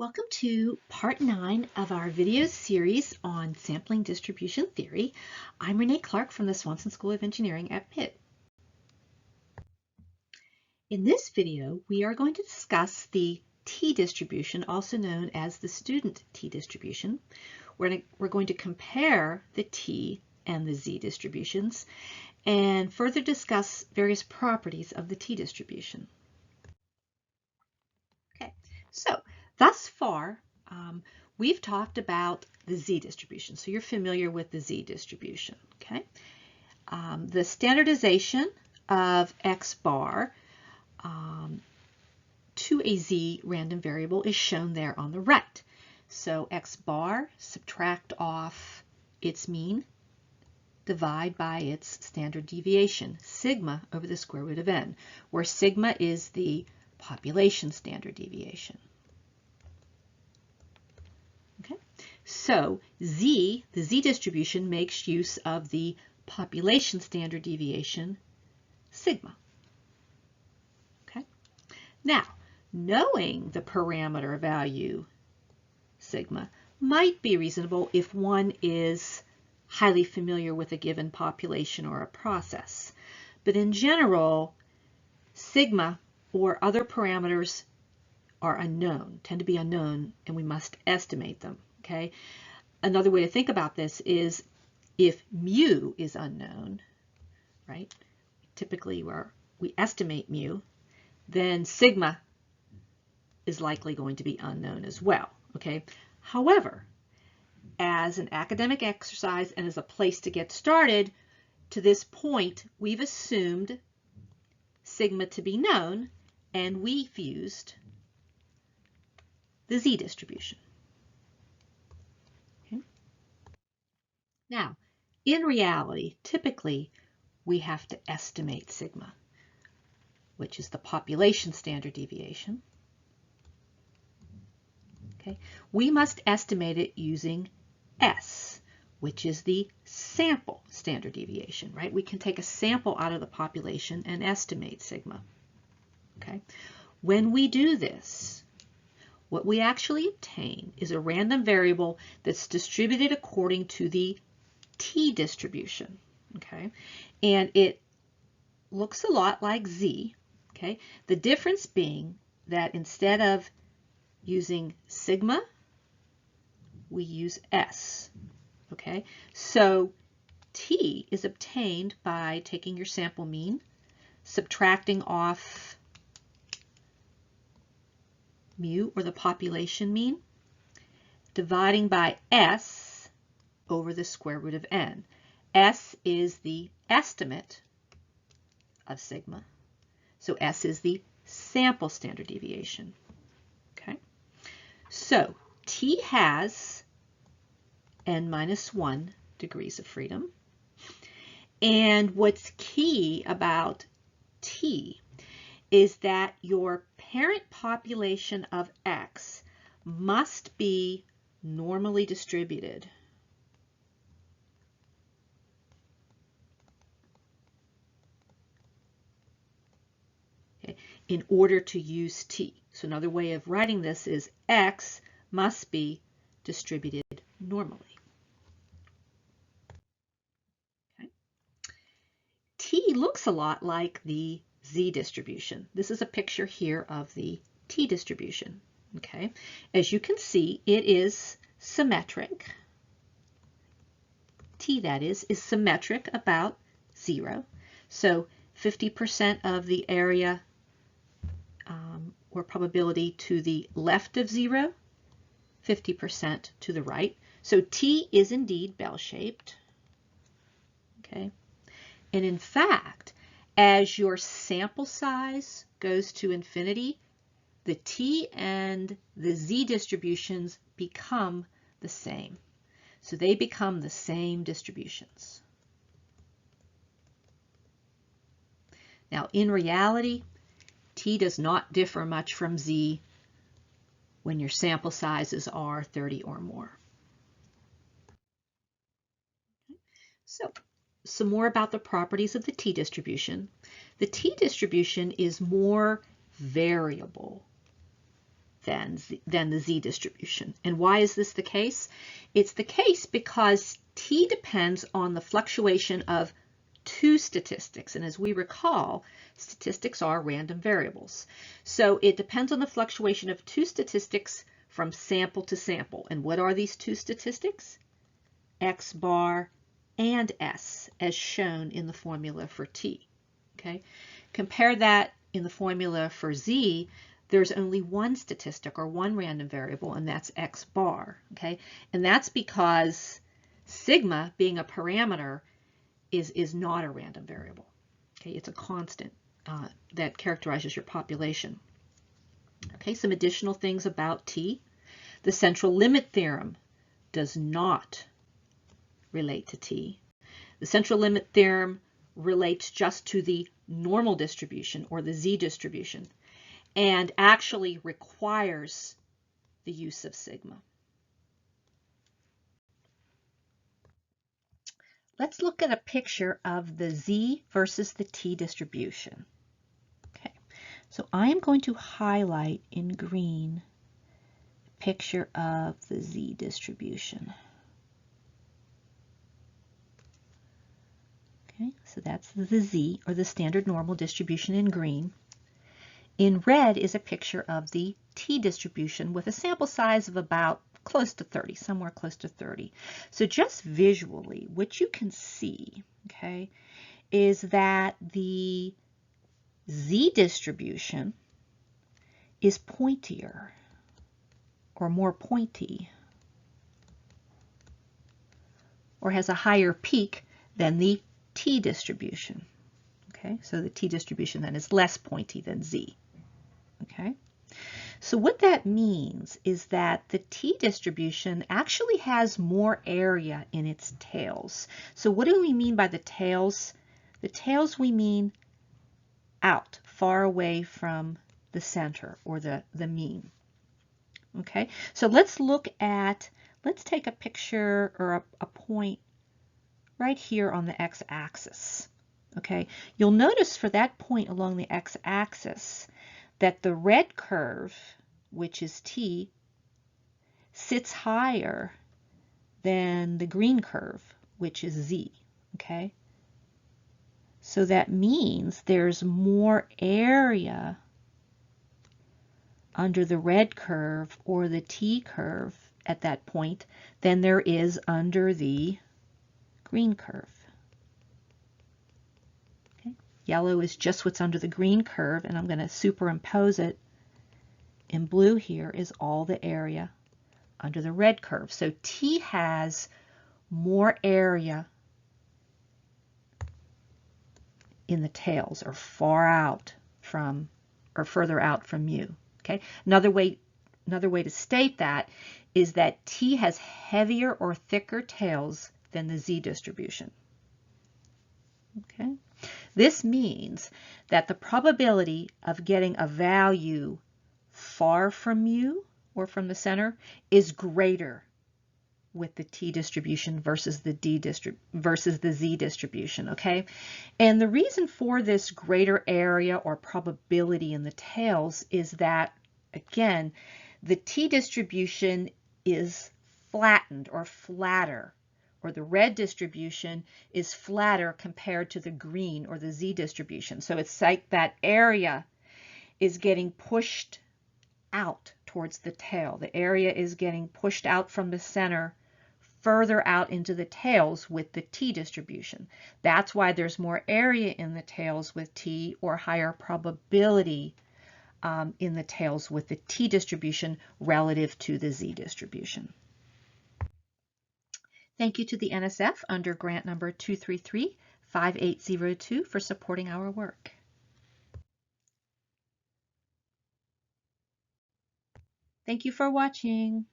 Welcome to part 9 of our video series on sampling distribution theory. I'm Renee Clark from the Swanson School of Engineering at Pitt. In this video, we are going to discuss the t-distribution, also known as the student t-distribution. We're going to compare the t and the z distributions and further discuss various properties of the t-distribution. Okay, so thus far, we've talked about the z-distribution, so you're familiar with the z-distribution, okay? The standardization of x bar to a z random variable is shown there on the right. So x bar, subtract off its mean, divide by its standard deviation, sigma over the square root of n, where sigma is the population standard deviation. Okay, so z, the z distribution, makes use of the population standard deviation, sigma. Okay, now knowing the parameter value, sigma, might be reasonable if one is highly familiar with a given population or a process. But in general, sigma or other parameters are unknown, tend to be unknown, and we must estimate them, okay? Another way to think about this is if mu is unknown, right? Typically where we estimate mu, then sigma is likely going to be unknown as well, okay? However, as an academic exercise and as a place to get started, to this point, we've assumed sigma to be known, and we've used the z distribution. Okay. Now, in reality, typically, we have to estimate sigma, which is the population standard deviation. Okay. We must estimate it using S, which is the sample standard deviation, right? We can take a sample out of the population and estimate sigma. Okay. When we do this, what we actually obtain is a random variable that's distributed according to the t-distribution, okay? And it looks a lot like z, okay? The difference being that instead of using sigma, we use S, okay? So t is obtained by taking your sample mean, subtracting off mu, or the population mean, dividing by S over the square root of n. S is the estimate of sigma, so S is the sample standard deviation. Okay, so t has n-1 degrees of freedom, and what's key about t is that your parent population of x must be normally distributed. Okay, in order to use t. So another way of writing this is x must be distributed normally. Okay. T looks a lot like the z distribution. This is a picture here of the t distribution. Okay, as you can see, it is symmetric. T, that is symmetric about 0. So 50% of the area or probability to the left of 0, 50% to the right. So t is indeed bell-shaped. Okay, and in fact, as your sample size goes to infinity, the t and the z distributions become the same. So they become the same distributions. Now, in reality, t does not differ much from z when your sample sizes are 30 or more. So, some more about the properties of the t-distribution. The t-distribution is more variable than the Z distribution. And why is this the case? It's the case because T depends on the fluctuation of two statistics. And as we recall, statistics are random variables. So it depends on the fluctuation of two statistics from sample to sample. And what are these two statistics? X bar and S, as shown in the formula for T. Okay? Compare that in the formula for Z. There's only one statistic or one random variable, and that's X bar. Okay? And that's because sigma, being a parameter, is not a random variable. Okay? It's a constant that characterizes your population. Okay, some additional things about T. The central limit theorem does not relate to T. The central limit theorem relates just to the normal distribution or the Z distribution and actually requires the use of sigma. Let's look at a picture of the Z versus the T distribution. Okay, so I am going to highlight in green a picture of the Z distribution. Okay, so that's the Z, or the standard normal distribution, in green. In red is a picture of the T distribution with a sample size of about close to 30, somewhere close to 30. So just visually, what you can see, okay, is that the Z distribution is pointier or more pointy or has a higher peak than the T distribution. Okay, so the T distribution then is less pointy than Z. Okay, so what that means is that the T distribution actually has more area in its tails. So what do we mean by the tails? The tails we mean out, far away from the center or the mean. Okay, so let's take a picture or a point right here on the x-axis. Okay, you'll notice for that point along the x-axis that the red curve, which is T, sits higher than the green curve, which is Z. Okay, so that means there's more area under the red curve or the T curve at that point than there is under the green curve. Okay. Yellow is just what's under the green curve, and I'm going to superimpose it in blue. Here is all the area under the red curve. So T has more area in the tails, or far out from, or further out from mu. Okay. Another way to state that is that T has heavier or thicker tails than the Z distribution. Okay. This means that the probability of getting a value far from mu or from the center is greater with the T distribution versus the Z distribution. Okay, and the reason for this greater area or probability in the tails is that, again, the T distribution is flattened or flatter, or the red distribution is flatter compared to the green or the Z distribution. So it's like that area is getting pushed out towards the tail. The area is getting pushed out from the center further out into the tails with the T distribution. That's why there's more area in the tails with T, or higher probability in the tails with the T distribution relative to the Z distribution. Thank you to the NSF under grant number 233-5802 for supporting our work. Thank you for watching.